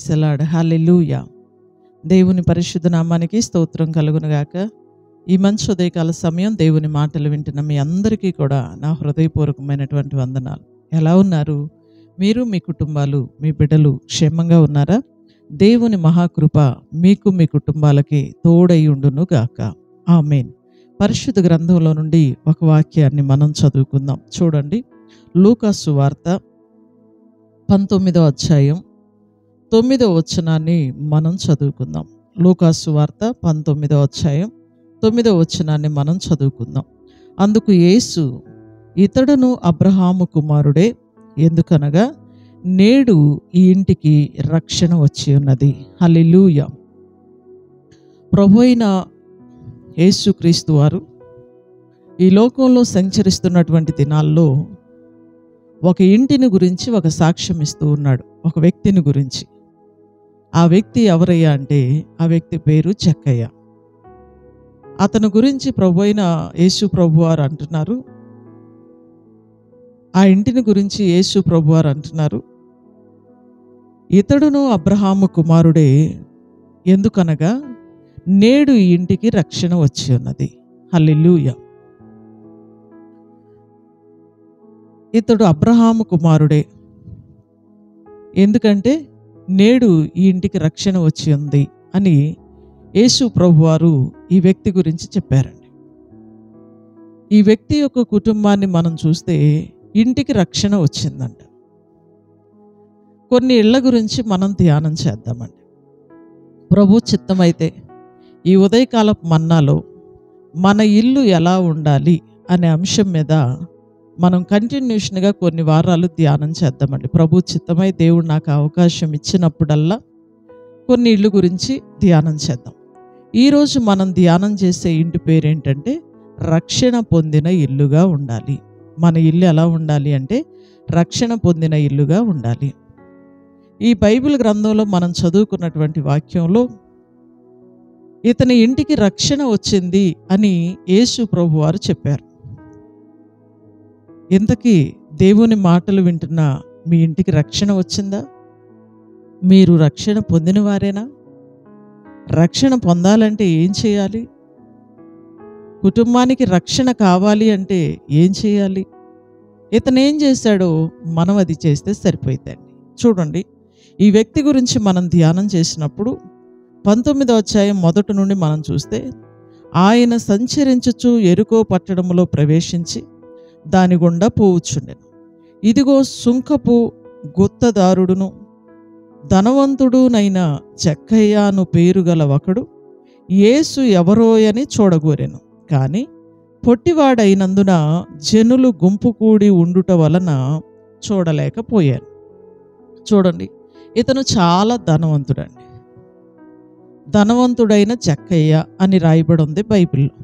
The lord. హల్లెలూయా. దేవుని పరిశుద్ధ నామానికి స్తోత్రం కలుగునుగాక. ఈ మంచి ఉదయకాల సమయం దేవుని మాటలు వింటున్న మీ అందరికీ కూడా నా హృదయపూర్వకమైనటువంటి వందనాలు. ఎలా ఉన్నారు? మీరు, మీ కుటుంబాలు, మీ బిడ్డలు క్షేమంగా ఉన్నారా? దేవుని మహాకృప మీకు, మీ కుటుంబాలకి తోడై ఉండును గాక. ఆమేన్. పరిశుద్ధ గ్రంథంలో నుండి ఒక వాక్యాన్ని మనం చదువుకుందాం. చూడండి, లూకా సువార్త 19వ అధ్యాయం 9వ వచనాన్ని మనం చదువుకుందాం. లూకా సువార్త 19వ అధ్యాయం 9వ వచనాన్ని మనం చదువుకుందాం. అందుకు యేసు, ఇతడును అబ్రహాము కుమారుడే, ఎందుకనగా నేడు ఈ ఇంటికి రక్షణ వచ్చి ఉన్నది. హల్లెలూయా. ప్రభు అయిన యేసుక్రీస్తు వారు ఈ లోకంలో సంచరిస్తున్నటువంటి దినాల్లో ఒక ఇంటిని గురించి ఒక సాక్ష్యం ఇస్తూ ఉన్నాడు, ఒక వ్యక్తిని గురించి. ఆ వ్యక్తి ఎవరయ్యా అంటే ఆ వ్యక్తి పేరు జక్కయ్య. అతని గురించి ప్రభు అయిన యేసు ప్రభు వారు అంటున్నారు, ఆ ఇంటిని గురించి యేసు ప్రభు వారు అంటున్నారు, ఇతడును అబ్రహాము కుమారుడే, ఎందుకనగా నేడు ఈ ఇంటికి రక్షణ వచ్చి ఉన్నది. హల్లెలూయా. ఇతడు అబ్రహాము కుమారుడే, ఎందుకంటే నేడు ఈ ఇంటికి రక్షణ వచ్చి ఉంది అని యేసు ప్రభువారు ఈ వ్యక్తి గురించి చెప్పారండి. ఈ వ్యక్తి యొక్క కుటుంబాన్ని మనం చూస్తే ఇంటికి రక్షణ వచ్చిందంట. కొన్ని ఇళ్ల గురించి మనం ధ్యానం చేద్దామండి. ప్రభు చిత్తమైతే ఈ ఉదయకాలపు మన్నాలో మన ఇల్లు ఎలా ఉండాలి అనే అంశం మీద మనం కంటిన్యూషన్గా కొన్ని వారాలు ధ్యానం చేద్దామండి. ప్రభు చిత్తమై దేవుడు నాకు అవకాశం ఇచ్చినప్పుడల్లా కొన్ని ఇళ్ళు గురించి ధ్యానం చేద్దాం. ఈరోజు మనం ధ్యానం చేసే ఇంటి పేరేంటంటే రక్షణ పొందిన ఇల్లుగా ఉండాలి. మన ఇల్లు ఎలా ఉండాలి అంటే రక్షణ పొందిన ఇల్లుగా ఉండాలి. ఈ బైబిల్ గ్రంథంలో మనం చదువుకున్నటువంటి వాక్యంలో ఇతని ఇంటికి రక్షణ వచ్చింది అని యేసు ప్రభు వారు చెప్పారు. ఇంతకీ దేవుని మాటలు వింటున్న మీ ఇంటికి రక్షణ వచ్చిందా? మీరు రక్షణ పొందిన వారేనా? రక్షణ పొందాలంటే ఏం చేయాలి? కుటుంబానికి రక్షణ కావాలి అంటే ఏం చేయాలి? ఇతను ఏం చేశాడో మనం అది చేస్తే సరిపోయిందండి. చూడండి, ఈ వ్యక్తి గురించి మనం ధ్యానం చేసినప్పుడు 19వ అధ్యాయం మొదటి నుండి మనం చూస్తే, ఆయన సంచరించుచు యెరికో పట్టణములో ప్రవేశించి దాని గుండా పోవుచుండెను. ఇదిగో సుంకపు గుత్తదారుడును ధనవంతుడునైన జక్కయ్యను పేరు గల ఒకడు యేసు ఎవరోయని చూడగోరెను. కానీ పొట్టివాడైనందున జనులు గుంపు కూడి ఉండుట వలన చూడలేకపోయాను. చూడండి, ఇతను చాలా ధనవంతుడండి. ధనవంతుడైన జక్కయ్య అని రాయబడి ఉంది బైబిల్లో.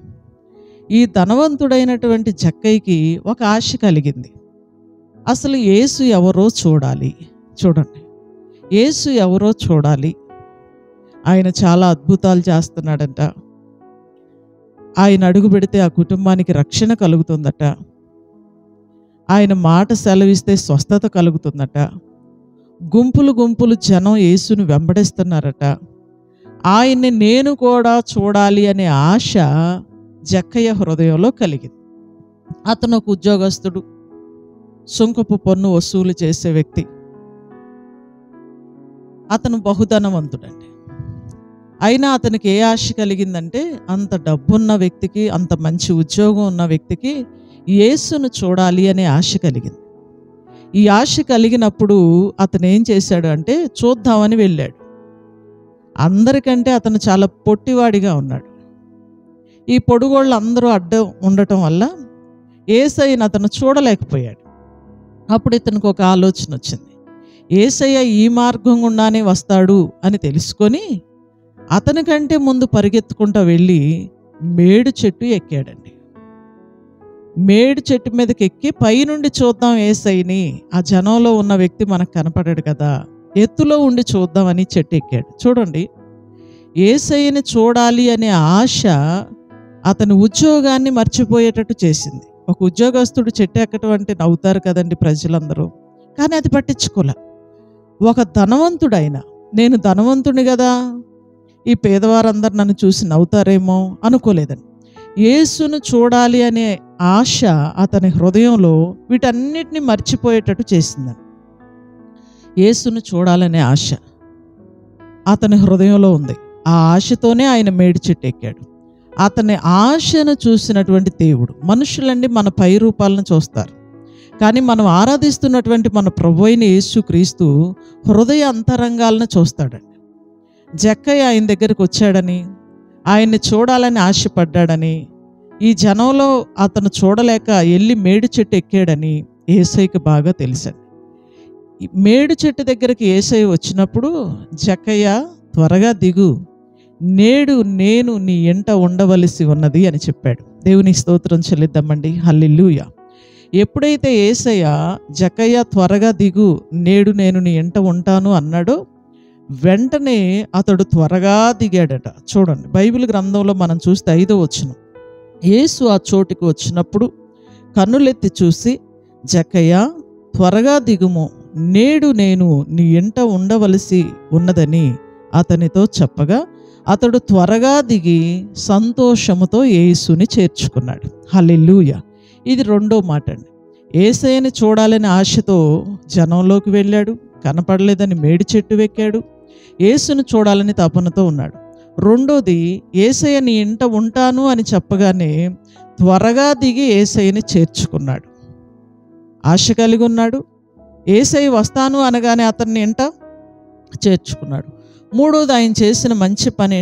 ఈ ధనవంతుడైనటువంటి జక్కయ్యకి ఒక ఆశ కలిగింది. అసలు యేసు ఎవరో చూడాలి. చూడండి, యేసు ఎవరో చూడాలి. ఆయన చాలా అద్భుతాలు చేస్తున్నాడంట. ఆయన అడుగు పెడితే ఆ కుటుంబానికి రక్షణ కలుగుతుందట. ఆయన మాట సెలవిస్తే స్వస్థత కలుగుతుందట. గుంపులు గుంపులు జనం యేసును వెంబడిస్తున్నారట. ఆయన్ని నేను కూడా చూడాలి అనే ఆశ జక్కయ్య హృదయంలో కలిగింది. అతను ఒక ఉద్యోగస్తుడు, సుంకపు పన్ను వసూలు చేసే వ్యక్తి. అతను బహుధనవంతుడండి. అయినా అతనికి ఏ ఆశ కలిగిందంటే, అంత డబ్బున్న వ్యక్తికి, అంత మంచి ఉద్యోగం ఉన్న వ్యక్తికి యేసును చూడాలి అనే ఆశ కలిగింది. ఈ ఆశ కలిగినప్పుడు అతను ఏం చేశాడు అంటే చూద్దామని వెళ్ళాడు. అందరికంటే అతను చాలా పొట్టివాడిగా ఉన్నాడు. ఈ పొడుగోళ్ళు అందరూ అడ్డం ఉండటం వల్ల యేసయ్యను అతను చూడలేకపోయాడు. అప్పుడు ఇతనికి ఒక ఆలోచన వచ్చింది. యేసయ్య ఈ మార్గం గుండానే వస్తాడు అని తెలుసుకొని అతనికంటే ముందు పరిగెత్తుకుంటూ వెళ్ళి మేడు చెట్టు ఎక్కాడండి. మేడు చెట్టు మీదకి ఎక్కి పైనుండి చూద్దాం యేసయ్యని, ఆ జనంలో ఉన్న వ్యక్తి మనకు కనపడాడు కదా, ఎత్తులో ఉండి చూద్దామని చెట్టు ఎక్కాడు. చూడండి, యేసయ్యని చూడాలి అనే ఆశ అతని ఉద్యోగాన్ని మర్చిపోయేటట్టు చేసింది. ఒక ఉద్యోగస్తుడు చెట్టు ఎక్కడం అంటే నవ్వుతారు కదండి ప్రజలందరూ, కానీ అది పట్టించుకోలే. ఒక ధనవంతుడైన నేను ధనవంతుని కదా, ఈ పేదవారందరూ నన్ను చూసి నవ్వుతారేమో అనుకోలేదండి. యేసును చూడాలి అనే ఆశ అతని హృదయంలో వీటన్నిటిని మర్చిపోయేటట్టు చేసిందండి. యేసును చూడాలనే ఆశ అతని హృదయంలో ఉంది. ఆ ఆశతోనే ఆయన మేడి చెట్టు ఎక్కాడు. అతని ఆశను చూసినటువంటి దేవుడు, మనుషులండి మన పై రూపాలను చూస్తారు, కానీ మనం ఆరాధిస్తున్నటువంటి మన ప్రభు అయిన యేసుక్రీస్తు హృదయ అంతరంగాలను చూస్తాడండి. జక్కయ్య ఆయన దగ్గరికి వచ్చాడని, ఆయన్ని చూడాలని ఆశపడ్డాడని, ఈ జనంలో అతను చూడలేక వెళ్ళి మేడి చెట్టు ఎక్కాడని యేసయ్యకి బాగా తెలుసండి. మేడి చెట్టు దగ్గరికి యేసయ్య వచ్చినప్పుడు, జక్కయ్య త్వరగా దిగు, నేడు నేను నీ ఎంట ఉండవలసి ఉన్నది అని చెప్పాడు. దేవుని స్తోత్రం చెల్లిద్దామండి. హల్లెలూయా. ఎప్పుడైతే యేసయ్య జక్కయ్య త్వరగా దిగు, నేడు నేను నీ ఎంట ఉంటాను అన్నాడో, వెంటనే అతడు త్వరగా దిగాడట. చూడండి, బైబిల్ గ్రంథంలో మనం చూస్తే 5వ వచనం, యేసు ఆ చోటికి వచ్చినప్పుడు కన్నులెత్తి చూసి, జక్కయ్య త్వరగా దిగుము, నేడు నేను నీ ఎంట ఉండవలసి ఉన్నదని అతనితో చెప్పగా, అతడు త్వరగా దిగి సంతోషముతో యేసుని చేర్చుకున్నాడు. హల్లెలూయా. ఇది రెండో మాట అండి. యేసయ్యని చూడాలని ఆశతో జనంలోకి వెళ్ళాడు, కనపడలేదని మేడి చెట్టు ఎక్కాడు, యేసును చూడాలని తపనతో ఉన్నాడు. రెండోది, యేసయ్య నీ ఇంట ఉంటాను అని చెప్పగానే త్వరగా దిగి యేసయ్యని చేర్చుకున్నాడు. ఆశ కలిగి ఉన్నాడు, యేసయ్య వస్తాను అనగానే అతన్ని ఇంట చేర్చుకున్నాడు. మూడోది, ఆయన చేసిన మంచి పని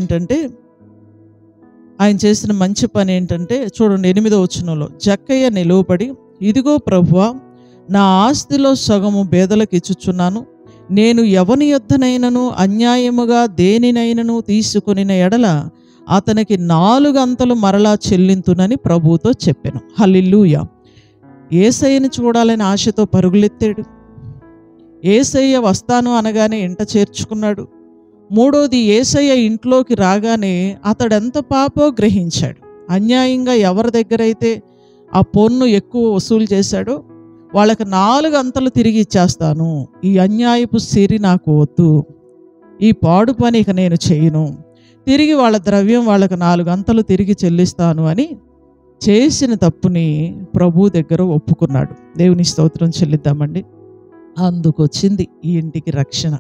ఏంటంటే చూడండి, 8వ వచనంలో, జక్కయ్య నిలువబడి, ఇదిగో ప్రభువా, నా ఆస్తిలో సగము పేదలకు ఇచ్చుచున్నాను, నేను ఎవని యొద్దనైనను అన్యాయముగా దేనినైనను తీసుకొనిన ఎడల అతనికి 4 అంతలు మరలా చెల్లింతునని ప్రభువుతో చెప్పాను. హల్లెలూయా. యేసయ్యని చూడాలని ఆశతో పరుగులెత్తాడు, యేసయ్య వస్తాను అనగానే ఇంట చేర్చుకున్నాడు. మూడోది, యేసయ్య ఇంట్లోకి రాగానే అతడెంత పాపో గ్రహించాడు. అన్యాయంగా ఎవరి దగ్గరైతే ఆ పన్ను ఎక్కువ వసూలు చేశాడో వాళ్ళకి 4 అంతలు తిరిగి ఇచ్చేస్తాను, ఈ అన్యాయపు సిరి నాకు వద్దు, ఈ పాడు పని ఇక నేను చేయను, తిరిగి వాళ్ళ ద్రవ్యం వాళ్ళకి 4 అంతలు తిరిగి చెల్లిస్తాను అని చేసిన తప్పుని ప్రభు దగ్గర ఒప్పుకున్నాడు. దేవుని స్తోత్రం చెల్లిద్దామండి. అందుకొచ్చింది ఈ ఇంటికి రక్షణ.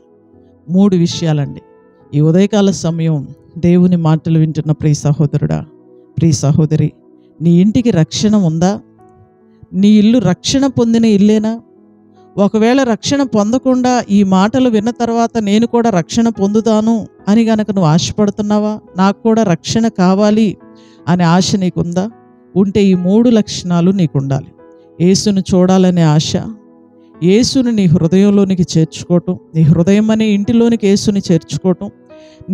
3 విషయాలండి. ఈ ఉదయకాల సమయం దేవుని మాటలు వింటున్న ప్రియ సహోదరుడా, ప్రియ సహోదరి, నీ ఇంటికి రక్షణ ఉందా? నీ ఇల్లు రక్షణ పొందిన ఇల్లేనా? ఒకవేళ రక్షణ పొందకుండా ఈ మాటలు విన్న తర్వాత నేను కూడా రక్షణ పొందుతాను అని గనక నువ్వు ఆశపడుతున్నావా? నాకు కూడా రక్షణ కావాలి అనే ఆశ నీకుందా? ఉంటే ఈ 3 లక్షణాలు నీకు ఉండాలి. యేసును చూడాలనే ఆశ, యేసుని నీ హృదయంలోనికి చేర్చుకోవటం, నీ హృదయం అనే ఇంటిలోనికి యేసుని చేర్చుకోవటం,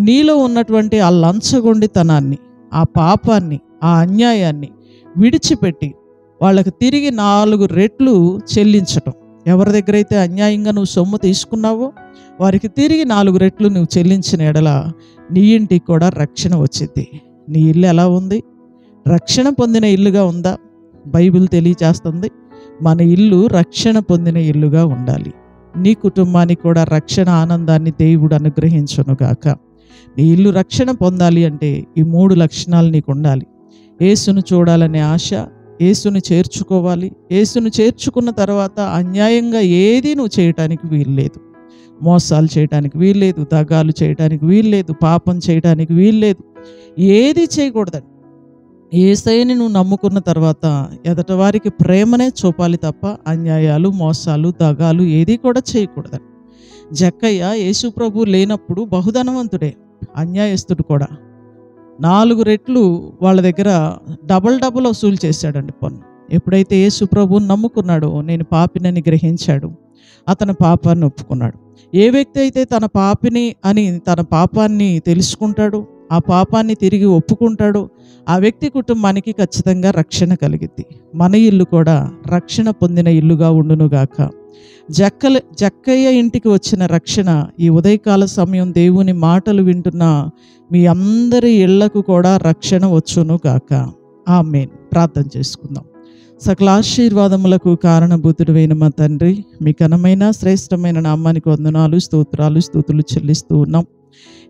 నీలో ఉన్నటువంటి ఆ లంచగొండితనాన్ని, ఆ పాపాన్ని, ఆ అన్యాయాన్ని విడిచిపెట్టి వాళ్ళకి తిరిగి 4 రెట్లు చెల్లించటం. ఎవరి దగ్గర అయితే అన్యాయంగా నువ్వు సొమ్ము తీసుకున్నావో వారికి తిరిగి 4 రెట్లు నువ్వు చెల్లించిన ఎడల నీ ఇంటికి కూడా రక్షణ వచ్చింది. నీ ఇల్లు ఎలా ఉంది? రక్షణ పొందిన ఇల్లుగా ఉందా? బైబిల్ తెలియజేస్తుంది, మన ఇల్లు రక్షణ పొందిన ఇల్లుగా ఉండాలి. నీ కుటుంబానికి కూడా రక్షణ ఆనందాన్ని దేవుడు అనుగ్రహించునుగాక. నీ ఇల్లు రక్షణ పొందాలి అంటే ఈ 3 లక్షణాలు నీకు ఉండాలి. యేసును చూడాలనే ఆశ, యేసును చేర్చుకోవాలి. యేసును చేర్చుకున్న తర్వాత అన్యాయంగా ఏది నువ్వు చేయటానికి వీల్లేదు. మోసాలు చేయటానికి వీల్లేదు, దగాలు చేయటానికి వీల్లేదు, పాపం చేయటానికి వీల్లేదు, ఏది చేయకూడదండి. యేసయ్యని నువ్వు నమ్ముకున్న తర్వాత ఎదట వారికి ప్రేమనే చూపాలి తప్ప అన్యాయాలు, మోసాలు, దగాలు ఏది కూడా చేయకూడదండి. జక్కయ్య యేసు ప్రభు లేనప్పుడు బహుధనవంతుడే, అన్యాయస్తుడు కూడా. 4 రెట్లు వాళ్ళ దగ్గర డబల్ వసూలు చేశాడండి పన్ను. ఎప్పుడైతే యేసు ప్రభువుని నమ్ముకున్నాడో, నేను పాపినని గ్రహించాడు, అతని పాపాన్ని ఒప్పుకున్నాడు. ఏ వ్యక్తి అయితే తన పాపిని అని తన పాపాన్ని తెలుసుకుంటాడో, ఆ పాపాన్ని తిరిగి ఒప్పుకుంటాడో ఆ వ్యక్తి కుటుంబానికి ఖచ్చితంగా రక్షణ కలిగిద్ది. మన ఇల్లు కూడా రక్షణ పొందిన ఇల్లుగా ఉండునుగాక. జక్కయ్య ఇంటికి వచ్చిన రక్షణ ఈ ఉదయకాల సమయం దేవుని మాటలు వింటున్న మీ అందరి ఇళ్లకు కూడా రక్షణ వచ్చునుగాక. ఆమేన్. ప్రార్థన చేసుకుందాం. సకల ఆశీర్వాదములకు కారణభూతుడైన మా తండ్రి, మీ ఘనమైన శ్రేష్టమైన నామానికి వందనాలు, స్తోత్రాలు, స్తుతులు చెల్లిస్తూ ఉన్నాం.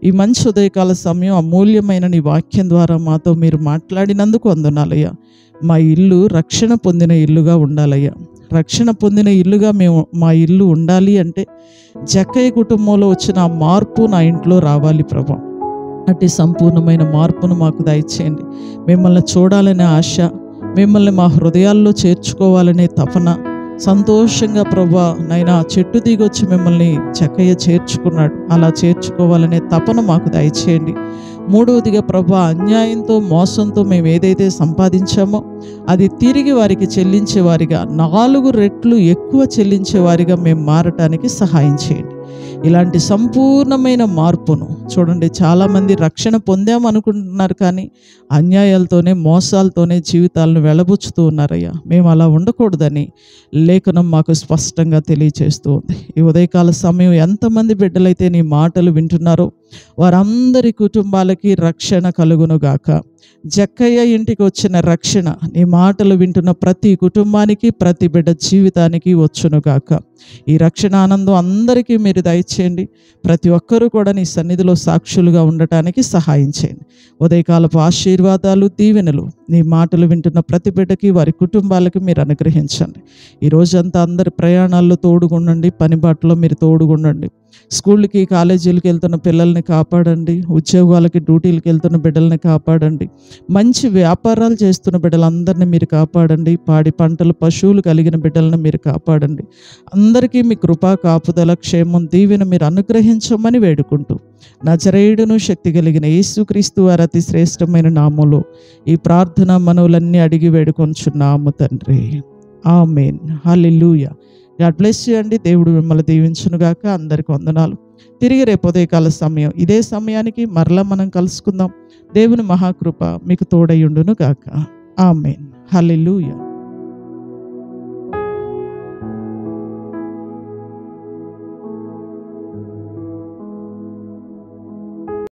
ఈ మంచి ఉదయకాల సమయం అమూల్యమైన నీ వాక్యం ద్వారా మాతో మీరు మాట్లాడినందుకు వందనాలయ్యా. మా ఇల్లు రక్షణ పొందిన ఇల్లుగా ఉండాలయ్యా. రక్షణ పొందిన ఇల్లుగా మా ఇల్లు ఉండాలి అంటే జక్కయ్య కుటుంబంలో వచ్చిన ఆ మార్పు నా ఇంట్లో రావాలి ప్రభా. అట్టి సంపూర్ణమైన మార్పును మాకు దయచేయండి. మిమ్మల్ని చూడాలనే ఆశ, మిమ్మల్ని మా హృదయాల్లో చేర్చుకోవాలనే తపన, సంతోషంగా ప్రభా నైనా చెట్టు దిగొచ్చి మిమ్మల్ని జక్కయ్య చేర్చుకున్నాడు, అలా చేర్చుకోవాలనే తపన మాకు దయచేయండి. మూడవదిగా ప్రభా, అన్యాయంతో మోసంతో మేము ఏదైతే సంపాదించామో అది తిరిగి వారికి చెల్లించేవారిగా, 4 రెట్లు ఎక్కువ చెల్లించేవారిగా మేము మారటానికి సహాయం చేయండి. ఇలాంటి సంపూర్ణమైన మార్పును చూడండి, చాలామంది రక్షణ పొందామనుకుంటున్నారు కానీ అన్యాయాలతోనే మోసాలతోనే జీవితాలను వెళ్ళబుచ్చుతూ ఉన్నారయ్యా. మేము అలా ఉండకూడదని లేఖనం మాకు స్పష్టంగా తెలియచేస్తూ ఉంది. ఈ ఉదయకాల సమయం ఎంతమంది బిడ్డలైతే నీ మాటలు వింటున్నారో వారందరి కుటుంబాలకి రక్షణ కలుగునుగాక. జక్కయ్య ఇంటికి వచ్చిన రక్షణ నీ మాటలు వింటున్న ప్రతి కుటుంబానికి, ప్రతి బిడ్డ జీవితానికి వచ్చునుగాక. ఈ రక్షణ ఆనందం అందరికీ మీరు దయచేయండి. ప్రతి ఒక్కరూ కూడా నీ సన్నిధిలో సాక్షులుగా ఉండటానికి సహాయం చేయండి. ఉదయకాలపు ఆశీర్వాదాలు, దీవెనలు నీ మాటలు వింటున్న ప్రతి బిడ్డకి, వారి కుటుంబాలకి మీరు అనుగ్రహించండి. ఈ రోజంతా అందరి ప్రయాణాల్లో తోడుగుండండి, పనిబాట్లో మీరు తోడుగుండండి. స్కూళ్ళకి, కాలేజీలకు వెళ్తున్న పిల్లల్ని కాపాడండి. ఉద్యోగాలకి, డ్యూటీలకు వెళ్తున్న బిడ్డల్ని కాపాడండి. మంచి వ్యాపారాలు చేస్తున్న బిడ్డలందరినీ మీరు కాపాడండి. పాడి పంటలు, పశువులు కలిగిన బిడ్డలను మీరు కాపాడండి. అందరికీ మీ కృపా కాపుదల, క్షేమం, దీవెన మీరు అనుగ్రహించమని వేడుకుంటూ నజరేయుడును శక్తి కలిగిన యేసుక్రీస్తు వారి అతి శ్రేష్టమైన నామములో ఈ ప్రార్థన మనవులన్నీ అడిగి వేడుకొంచున్నాము తండ్రి. ఆమేన్. హల్లెలూయా. గాడ్ బ్లెస్ యూ అండి. దేవుడు మిమ్మల్ని దీవించునుగాక. అందరికి వందనాలు. తిరిగి రేపు ఉదయకాల సమయం ఇదే సమయానికి మరలా మనం కలుసుకుందాం. దేవుని మహాకృప మీకు తోడయుండును గాక. ఆమేన్. హల్లెలూయా.